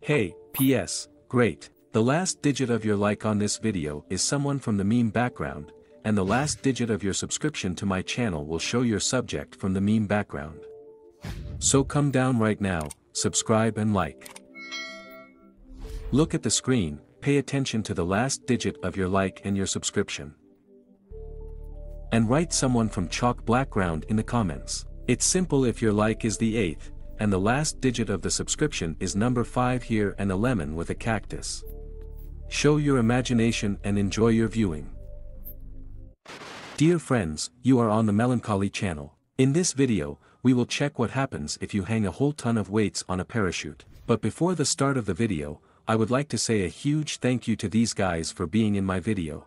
Hey, PS, great. The last digit of your like on this video is someone from the meme background, and the last digit of your subscription to my channel will show your subject from the meme background. So come down right now, subscribe and like. Look at the screen, pay attention to the last digit of your like and your subscription. And write someone from chalk background in the comments. It's simple if your like is the 8th, and the last digit of the subscription is number 5 here and a lemon with a cactus. Show your imagination and enjoy your viewing. Dear friends, you are on the Melancholy channel. In this video, we will check what happens if you hang a whole ton of weights on a parachute. But before the start of the video, I would like to say a huge thank you to these guys for being in my video.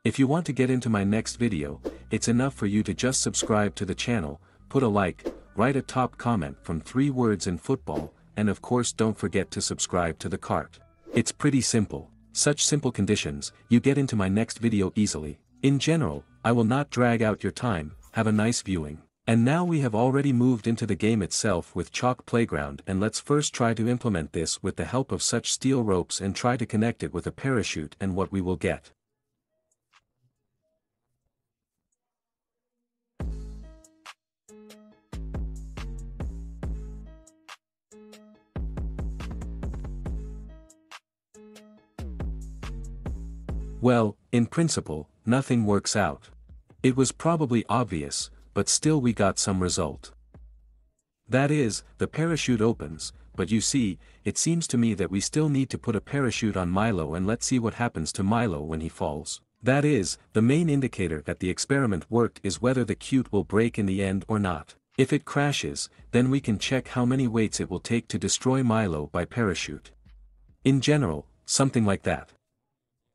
If you want to get into my next video, it's enough for you to just subscribe to the channel, put a like, write a top comment from 3 words in football, and of course don't forget to subscribe to the cart. It's pretty simple. Such simple conditions, you get into my next video easily. In general, I will not drag out your time, have a nice viewing. And now we have already moved into the game itself with chalk playground, and let's first try to implement this with the help of such steel ropes and try to connect it with a parachute and what we will get. Well, in principle, nothing works out. It was probably obvious, but still we got some result. That is, the parachute opens, but you see, it seems to me that we still need to put a parachute on Milo, and let's see what happens to Milo when he falls. That is, the main indicator that the experiment worked is whether the chute will break in the end or not. If it crashes, then we can check how many weights it will take to destroy Milo by parachute. In general, something like that.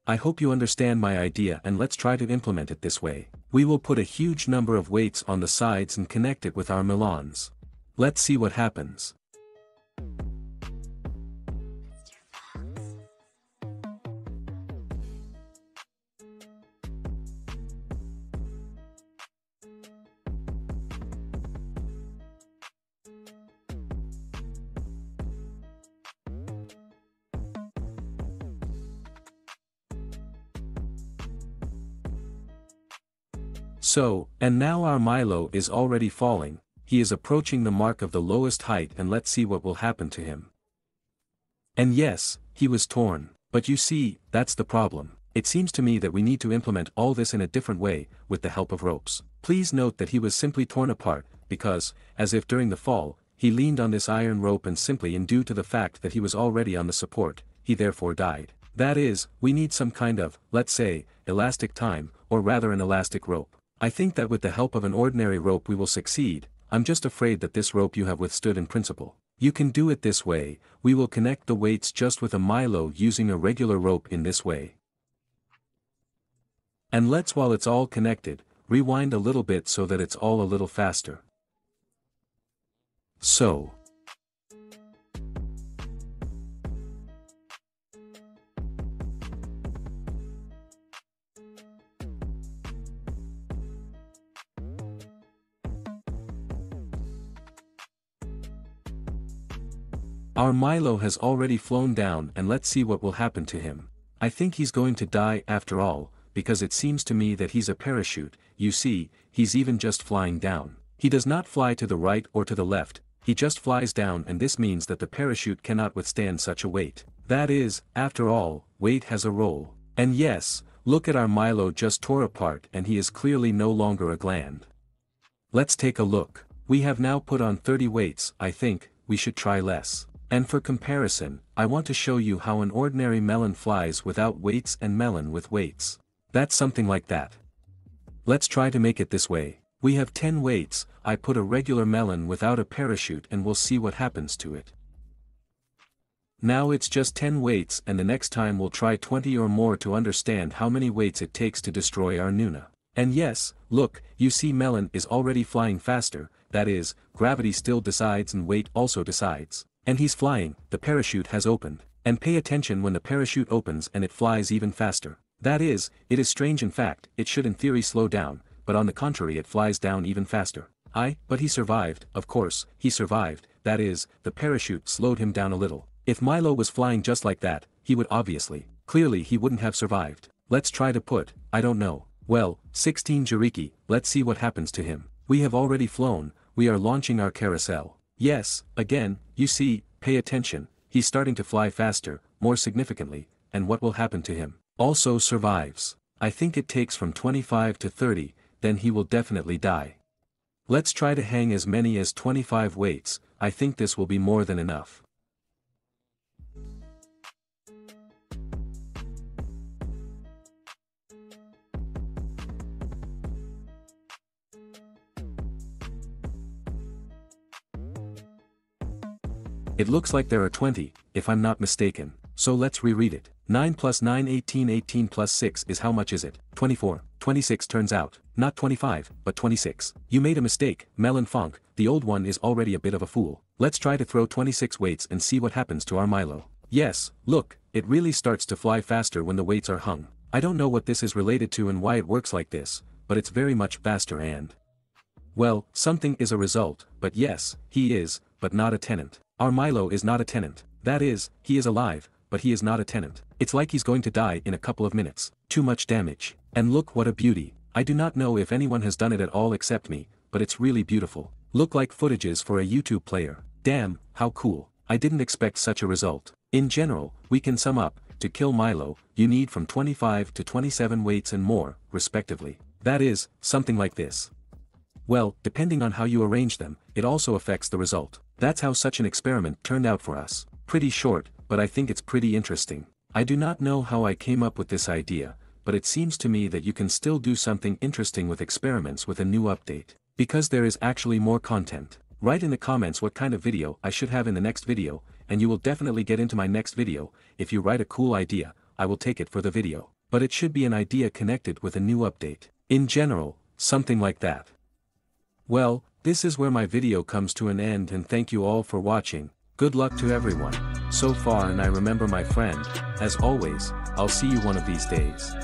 I hope you understand my idea, and let's try to implement it this way. We will put a huge number of weights on the sides and connect it with our melons. Let's see what happens. So, and now our Milo is already falling, he is approaching the mark of the lowest height, and let's see what will happen to him. And yes, he was torn, but you see, that's the problem. It seems to me that we need to implement all this in a different way, with the help of ropes. Please note that he was simply torn apart, because, as if during the fall, he leaned on this iron rope, and simply in due to the fact that he was already on the support, he therefore died. That is, we need some kind of, let's say, elastic time, or rather an elastic rope. I think that with the help of an ordinary rope we will succeed. I'm just afraid that this rope you have withstood in principle. You can do it this way. We will connect the weights just with a Milo using a regular rope in this way. And let's, while it's all connected, rewind a little bit so that it's all a little faster. So. Our Milo has already flown down, and let's see what will happen to him. I think he's going to die after all, because it seems to me that he's a parachute. You see, he's even just flying down. He does not fly to the right or to the left, he just flies down, and this means that the parachute cannot withstand such a weight. That is, after all, weight has a role. And yes, look at our Milo just tore apart, and he is clearly no longer a gland. Let's take a look. We have now put on 30 weights. I think we should try less. And for comparison, I want to show you how an ordinary melon flies without weights and melon with weights. That's something like that. Let's try to make it this way. We have 10 weights, I put a regular melon without a parachute, and we'll see what happens to it. Now it's just 10 weights, and the next time we'll try 20 or more to understand how many weights it takes to destroy our Nuna. And yes, look, you see melon is already flying faster, that is, gravity still decides and weight also decides. And he's flying, the parachute has opened. And pay attention when the parachute opens and it flies even faster. That is, it is strange in fact, it should in theory slow down, but on the contrary it flies down even faster. But he survived, of course, he survived, that is, the parachute slowed him down a little. If Milo was flying just like that, he would obviously, clearly he wouldn't have survived. Let's try to put, I don't know. Well, 16 Jiriki, let's see what happens to him. We have already flown, we are launching our carousel. Yes, again, you see, pay attention, he's starting to fly faster, more significantly, and what will happen to him? Also survives. I think it takes from 25 to 30, then he will definitely die. Let's try to hang as many as 25 weights, I think this will be more than enough. It looks like there are 20, if I'm not mistaken, so let's reread it. 9 plus 9 18 18 plus 6 is how much is it? 24. 26 turns out, not 25, but 26. You made a mistake, Melonfonk, the old one is already a bit of a fool. Let's try to throw 26 weights and see what happens to our Milo. Yes, look, it really starts to fly faster when the weights are hung. I don't know what this is related to and why it works like this, but it's very much faster and... well, something is a result, but yes, he is, but not a tenant. Our Milo is not a tenant. That is, he is alive, but he is not a tenant. It's like he's going to die in a couple of minutes. Too much damage. And look what a beauty. I do not know if anyone has done it at all except me, but it's really beautiful. Look like footages for a YouTube player. Damn, how cool. I didn't expect such a result. In general, we can sum up, to kill Milo, you need from 25 to 27 weights and more, respectively. That is, something like this. Well, depending on how you arrange them, it also affects the result. That's how such an experiment turned out for us. Pretty short, but I think it's pretty interesting. I do not know how I came up with this idea, but it seems to me that you can still do something interesting with experiments with a new update. Because there is actually more content. Write in the comments what kind of video I should have in the next video, and you will definitely get into my next video. If you write a cool idea, I will take it for the video. But it should be an idea connected with a new update. In general, something like that. Well, this is where my video comes to an end, and thank you all for watching. Good luck to everyone so far, and I remember my friend, as always, I'll see you one of these days.